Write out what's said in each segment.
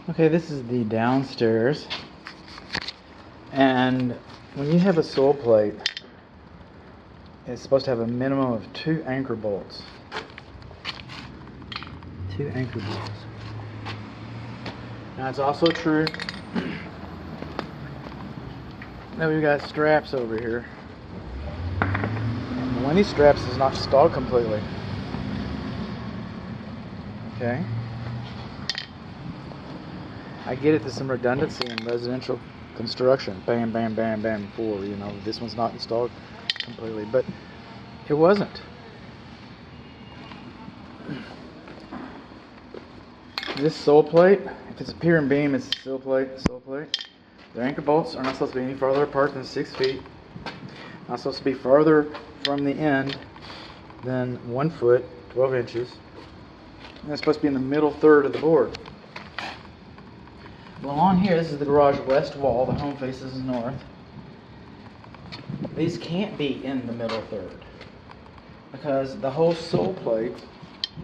Okay, this is the downstairs, and when you have a sole plate, it's supposed to have a minimum of 2 anchor bolts. 2 anchor bolts. Now it's also true that we've got straps over here. And one of these straps is not installed completely. Okay? I get it, there's some redundancy in residential construction. Bam, bam, bam, bam, before, you know, this one's not installed completely, but it wasn't. This sole plate, if it's a pier and beam, it's a sole plate. The anchor bolts are not supposed to be any farther apart than 6 feet. Not supposed to be farther from the end than 1 foot, 12 inches. And it's supposed to be in the middle third of the board. Well, on here, this is the garage west wall. The home faces north. These can't be in the middle third because the whole sole plate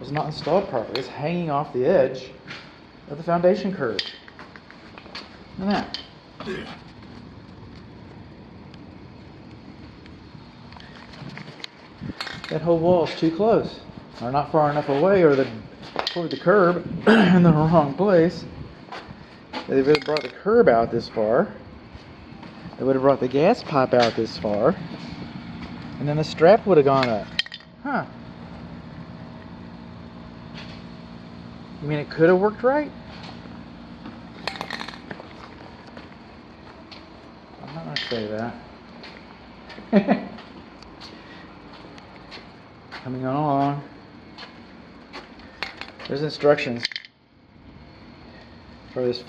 was not installed properly. It's hanging off the edge of the foundation curve. Look at that. That whole wall is too close, or not far enough away, or toward the curb in the wrong place. They would have brought the curb out this far. They would have brought the gas pipe out this far, and then the strap would have gone up. Huh. You mean it could have worked right? I'm not going to say that. Coming on along. There's instructions for this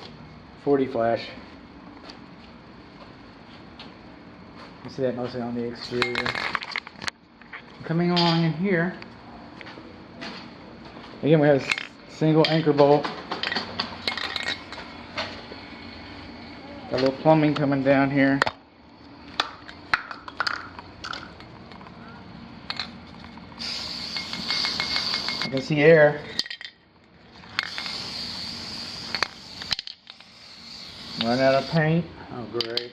40 flash. You see that mostly on the exterior. Coming along in here, again we have a single anchor bolt. Got a little plumbing coming down here. I can see air. Run out of paint. Oh, great.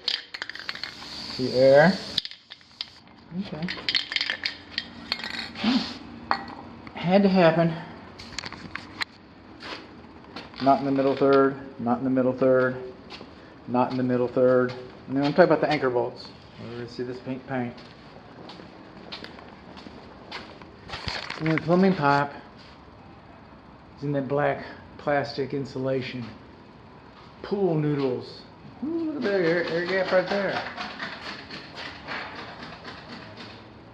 See air. Okay. Had to happen. Not in the middle third. Not in the middle third. Not in the middle third. And then I'm talking about the anchor bolts. We're going to see this pink paint. And the plumbing pipe is in that black plastic insulation. Pool noodles. Ooh, look at that air gap right there.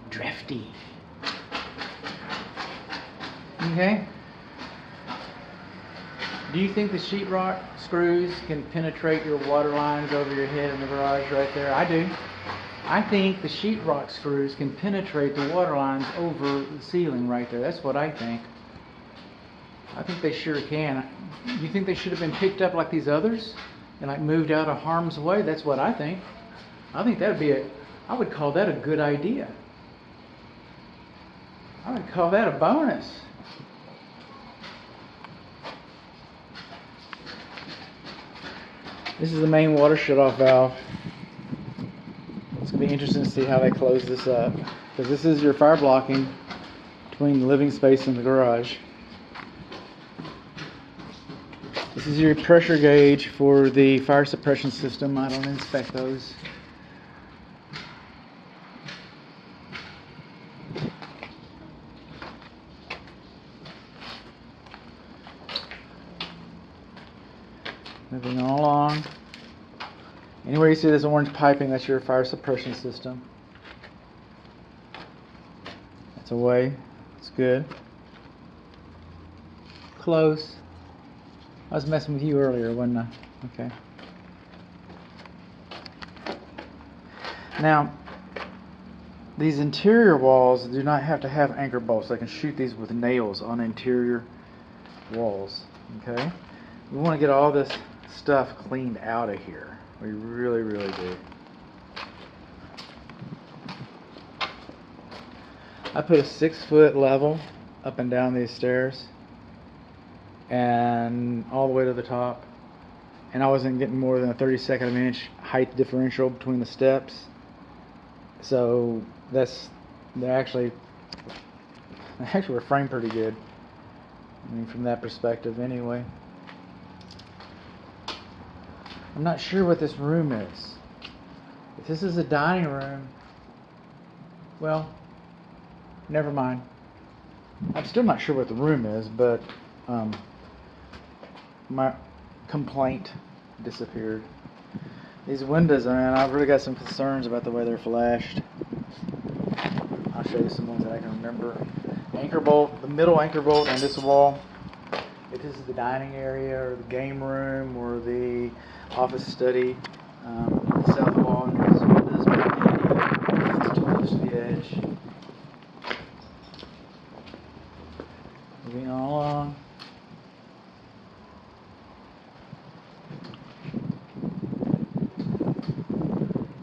Drafty. Okay. Do you think the sheetrock screws can penetrate your water lines over your head in the garage right there? I do. I think the sheetrock screws can penetrate the water lines over the ceiling right there. That's what I think. I think they sure can. You think they should have been picked up like these others and like moved out of harm's way? That's what I think. I think that would be I would call that a good idea. I would call that a bonus. This is the main water shutoff valve. It's going to be interesting to see how they close this up, because this is your fire blocking between the living space and the garage. This is your pressure gauge for the fire suppression system. I don't inspect those. Moving on along. Anywhere you see this orange piping, that's your fire suppression system. That's away. It's good. Close. I was messing with you earlier, wasn't I? Okay. Now, these interior walls do not have to have anchor bolts. They can shoot these with nails on interior walls. Okay? We want to get all this stuff cleaned out of here. We really, really do. I put a 6-foot level up and down these stairs and all the way to the top. and I wasn't getting more than a 32nd of an inch height differential between the steps. So they actually were framed pretty good. I mean, from that perspective, anyway. I'm not sure what this room is. If this is a dining room, well, never mind. I'm still not sure what the room is, but my complaint disappeared. These windows, man, I've really got some concerns about the way they're flashed. I'll show you some ones that I can remember. Anchor bolt, the middle anchor bolt on this wall. If this is the dining area or the game room or the office study, the south wall, this window's it's too close to the edge. Moving on along.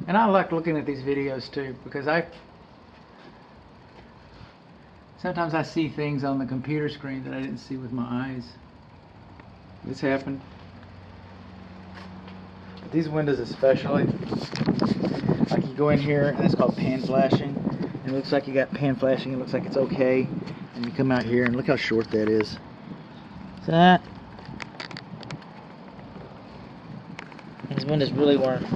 And I like looking at these videos too, because sometimes I see things on the computer screen that I didn't see with my eyes. This happened. But these windows especially, like you go in here and it's called pan flashing. And it looks like you got pan flashing, it looks like it's okay. And you come out here and look how short that is. See that? These windows really weren't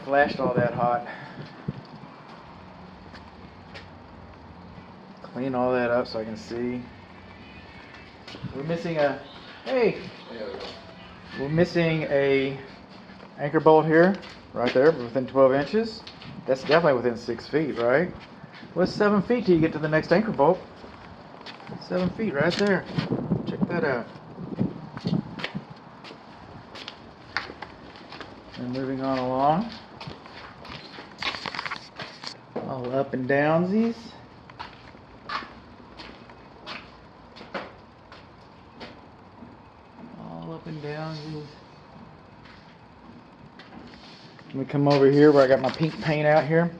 flashed all that hot. Clean all that up so I can see. We're missing we're missing a anchor bolt here, right there, within 12 inches. That's definitely within 6 feet, right? Well, it's 7 feet till you get to the next anchor bolt. 7 feet right there. Check that out. And moving on along. All up and downsies. All up and downsies. Let me come over here where I got my pink paint out here.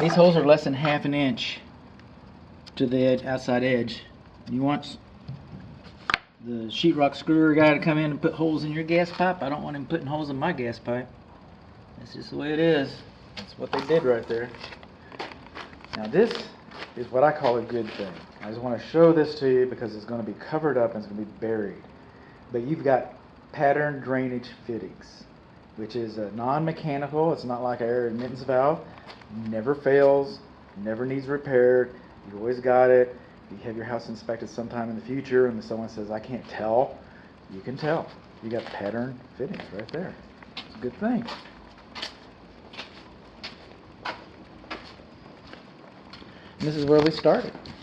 These holes are less than ½ an inch to the outside edge. You want the sheetrock screwer guy to come in and put holes in your gas pipe? I don't want him putting holes in my gas pipe. That's just the way it is. That's what they did right there. Now this is what I call a good thing. I just want to show this to you because it's going to be covered up and it's going to be buried. But you've got pattern drainage fittings, which is a non-mechanical. It's not like an air admittance valve. Never fails, never needs repaired. You've always got it. If you have your house inspected sometime in the future and someone says, I can't tell, you can tell. You got pattern fittings right there. It's a good thing. And this is where we started.